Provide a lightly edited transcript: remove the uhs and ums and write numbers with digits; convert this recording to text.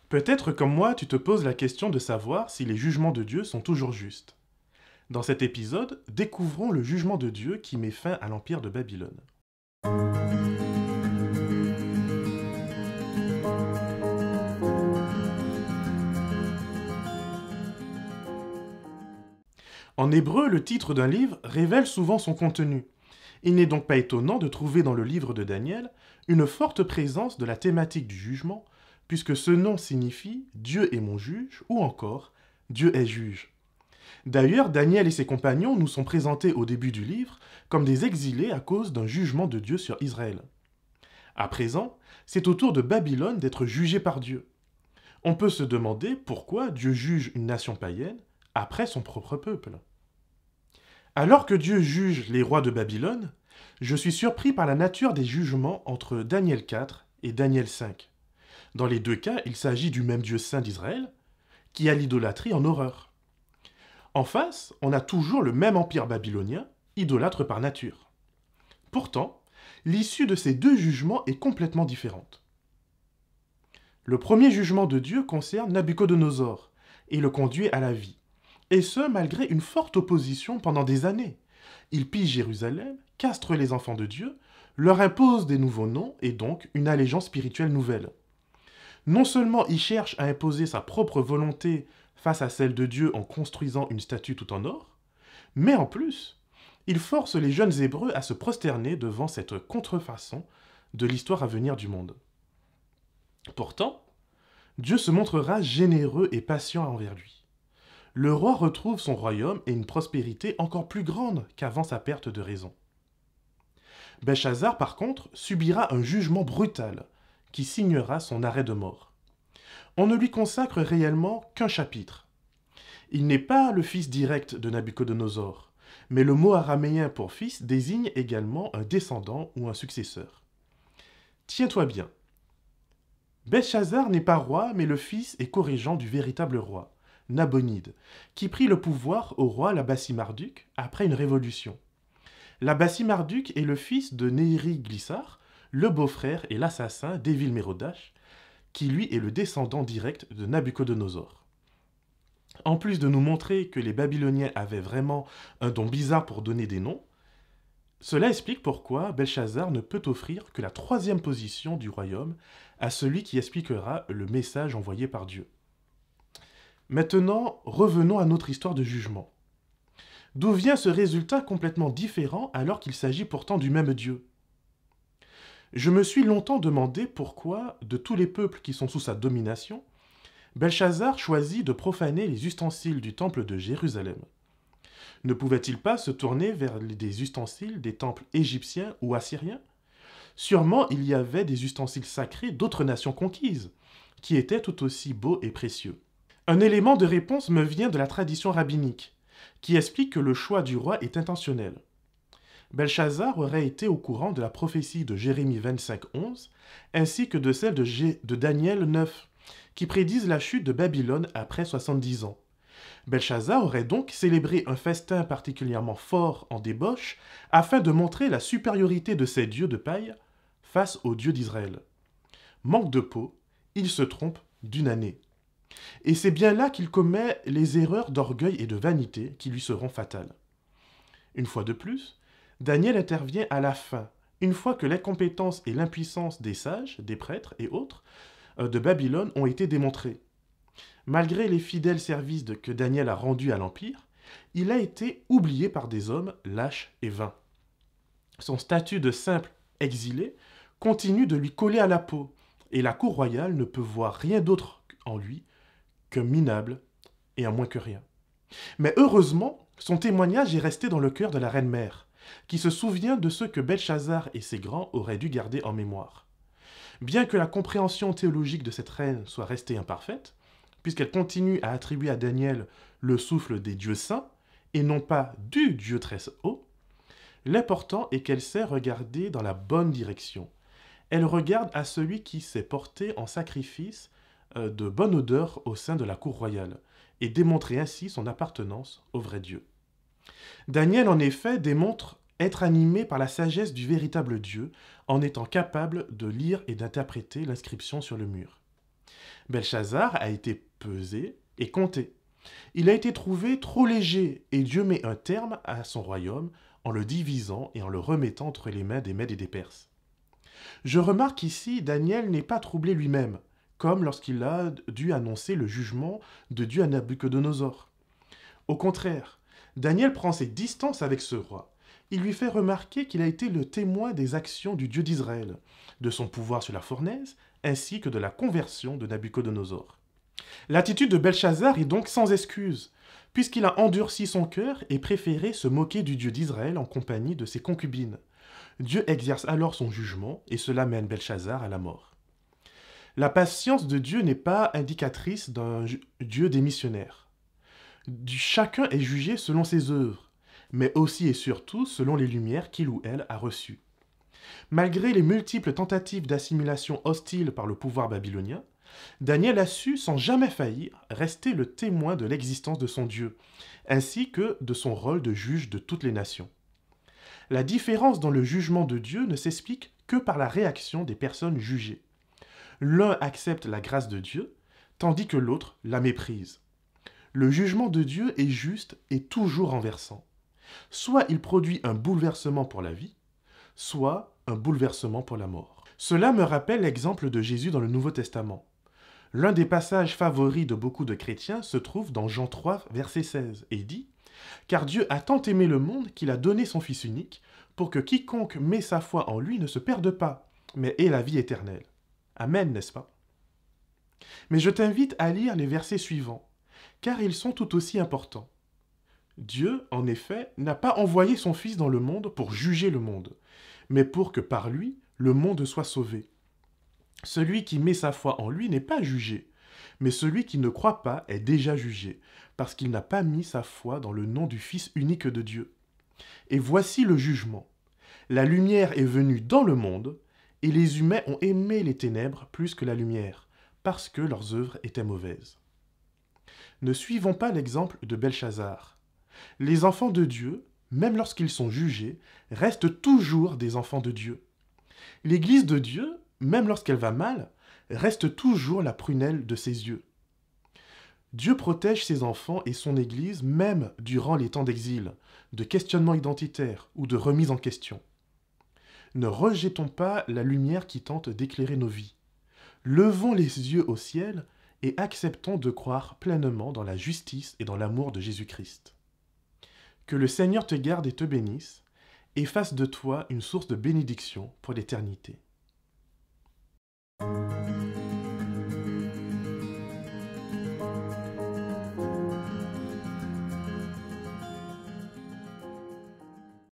Peut-être comme moi, tu te poses la question de savoir si les jugements de Dieu sont toujours justes. Dans cet épisode, découvrons le jugement de Dieu qui met fin à l'empire de Babylone. En hébreu, le titre d'un livre révèle souvent son contenu. Il n'est donc pas étonnant de trouver dans le livre de Daniel une forte présence de la thématique du jugement, puisque ce nom signifie Dieu est mon juge ou encore Dieu est juge. D'ailleurs, Daniel et ses compagnons nous sont présentés au début du livre comme des exilés à cause d'un jugement de Dieu sur Israël. À présent, c'est au tour de Babylone d'être jugée par Dieu. On peut se demander pourquoi Dieu juge une nation païenne après son propre peuple. Alors que Dieu juge les rois de Babylone, je suis surpris par la nature des jugements entre Daniel 4 et Daniel 5. Dans les deux cas, il s'agit du même Dieu saint d'Israël, qui a l'idolâtrie en horreur. En face, on a toujours le même empire babylonien, idolâtre par nature. Pourtant, l'issue de ces deux jugements est complètement différente. Le premier jugement de Dieu concerne Nabuchodonosor et le conduit à la vie, et ce malgré une forte opposition pendant des années. Il pille Jérusalem, castre les enfants de Dieu, leur impose des nouveaux noms et donc une allégeance spirituelle nouvelle. Non seulement il cherche à imposer sa propre volonté face à celle de Dieu en construisant une statue tout en or, mais en plus, il force les jeunes Hébreux à se prosterner devant cette contrefaçon de l'histoire à venir du monde. Pourtant, Dieu se montrera généreux et patient envers lui. Le roi retrouve son royaume et une prospérité encore plus grande qu'avant sa perte de raison. Belchazzar, par contre, subira un jugement brutal qui signera son arrêt de mort. On ne lui consacre réellement qu'un chapitre. Il n'est pas le fils direct de Nabuchodonosor, mais le mot araméen pour fils désigne également un descendant ou un successeur. Tiens-toi bien. Belchazzar n'est pas roi, mais le fils et co-régent du véritable roi, Nabonide, qui prit le pouvoir au roi Labasim-Marduk après une révolution. Labasim-Marduk est le fils de Néri-Glissar, le beau-frère et l'assassin d'Évil-Mérodach, qui lui est le descendant direct de Nabuchodonosor. En plus de nous montrer que les Babyloniens avaient vraiment un don bizarre pour donner des noms, cela explique pourquoi Belchazzar ne peut offrir que la troisième position du royaume à celui qui expliquera le message envoyé par Dieu. Maintenant, revenons à notre histoire de jugement. D'où vient ce résultat complètement différent alors qu'il s'agit pourtant du même Dieu? Je me suis longtemps demandé pourquoi, de tous les peuples qui sont sous sa domination, Belchazzar choisit de profaner les ustensiles du temple de Jérusalem. Ne pouvait-il pas se tourner vers des ustensiles des temples égyptiens ou assyriens? Sûrement il y avait des ustensiles sacrés d'autres nations conquises, qui étaient tout aussi beaux et précieux. Un élément de réponse me vient de la tradition rabbinique, qui explique que le choix du roi est intentionnel. Belchazzar aurait été au courant de la prophétie de Jérémie 25:11, ainsi que de celle de Daniel 9, qui prédisent la chute de Babylone après 70 ans. Belchazzar aurait donc célébré un festin particulièrement fort en débauche afin de montrer la supériorité de ses dieux de paille face aux dieux d'Israël. Manque de peau, il se trompe d'une année. Et c'est bien là qu'il commet les erreurs d'orgueil et de vanité qui lui seront fatales. Une fois de plus, Daniel intervient à la fin, une fois que l'incompétence et l'impuissance des sages, des prêtres et autres de Babylone ont été démontrées. Malgré les fidèles services que Daniel a rendus à l'Empire, il a été oublié par des hommes lâches et vains. Son statut de simple exilé continue de lui coller à la peau, et la cour royale ne peut voir rien d'autre en lui qu'un minable et un moins que rien. Mais heureusement, son témoignage est resté dans le cœur de la reine-mère, qui se souvient de ce que Belchazzar et ses grands auraient dû garder en mémoire. Bien que la compréhension théologique de cette reine soit restée imparfaite, puisqu'elle continue à attribuer à Daniel le souffle des dieux saints, et non pas du Dieu très haut, l'important est qu'elle sait regarder dans la bonne direction. Elle regarde à celui qui s'est porté en sacrifice de bonne odeur au sein de la cour royale, et démontrer ainsi son appartenance au vrai Dieu. Daniel, en effet, démontre être animé par la sagesse du véritable Dieu en étant capable de lire et d'interpréter l'inscription sur le mur. Belchazzar a été pesé et compté. Il a été trouvé trop léger et Dieu met un terme à son royaume en le divisant et en le remettant entre les mains des Mèdes et des Perses. Je remarque ici, Daniel n'est pas troublé lui-même, comme lorsqu'il a dû annoncer le jugement de Dieu à Nabuchodonosor. Au contraire, Daniel prend ses distances avec ce roi. Il lui fait remarquer qu'il a été le témoin des actions du Dieu d'Israël, de son pouvoir sur la fournaise, ainsi que de la conversion de Nabuchodonosor. L'attitude de Belchazzar est donc sans excuse, puisqu'il a endurci son cœur et préféré se moquer du Dieu d'Israël en compagnie de ses concubines. Dieu exerce alors son jugement et cela mène Belchazzar à la mort. La patience de Dieu n'est pas indicatrice d'un Dieu démissionnaire. Chacun est jugé selon ses œuvres, mais aussi et surtout selon les lumières qu'il ou elle a reçues. Malgré les multiples tentatives d'assimilation hostile par le pouvoir babylonien, Daniel a su, sans jamais faillir, rester le témoin de l'existence de son Dieu, ainsi que de son rôle de juge de toutes les nations. La différence dans le jugement de Dieu ne s'explique que par la réaction des personnes jugées. L'un accepte la grâce de Dieu, tandis que l'autre la méprise. Le jugement de Dieu est juste et toujours renversant. Soit il produit un bouleversement pour la vie, soit un bouleversement pour la mort. Cela me rappelle l'exemple de Jésus dans le Nouveau Testament. L'un des passages favoris de beaucoup de chrétiens se trouve dans Jean 3, verset 16, et dit « Car Dieu a tant aimé le monde qu'il a donné son Fils unique, pour que quiconque met sa foi en lui ne se perde pas, mais ait la vie éternelle. » Amen, n'est-ce pas? Mais je t'invite à lire les versets suivants, car ils sont tout aussi importants. Dieu, en effet, n'a pas envoyé son Fils dans le monde pour juger le monde, mais pour que par lui, le monde soit sauvé. Celui qui met sa foi en lui n'est pas jugé, mais celui qui ne croit pas est déjà jugé, parce qu'il n'a pas mis sa foi dans le nom du Fils unique de Dieu. Et voici le jugement. La lumière est venue dans le monde, et les humains ont aimé les ténèbres plus que la lumière, parce que leurs œuvres étaient mauvaises. Ne suivons pas l'exemple de Belchazzar. Les enfants de Dieu, même lorsqu'ils sont jugés, restent toujours des enfants de Dieu. L'Église de Dieu, même lorsqu'elle va mal, reste toujours la prunelle de ses yeux. Dieu protège ses enfants et son Église même durant les temps d'exil, de questionnement identitaire ou de remise en question. Ne rejetons pas la lumière qui tente d'éclairer nos vies. Levons les yeux au ciel et acceptons de croire pleinement dans la justice et dans l'amour de Jésus-Christ. Que le Seigneur te garde et te bénisse, et fasse de toi une source de bénédiction pour l'éternité.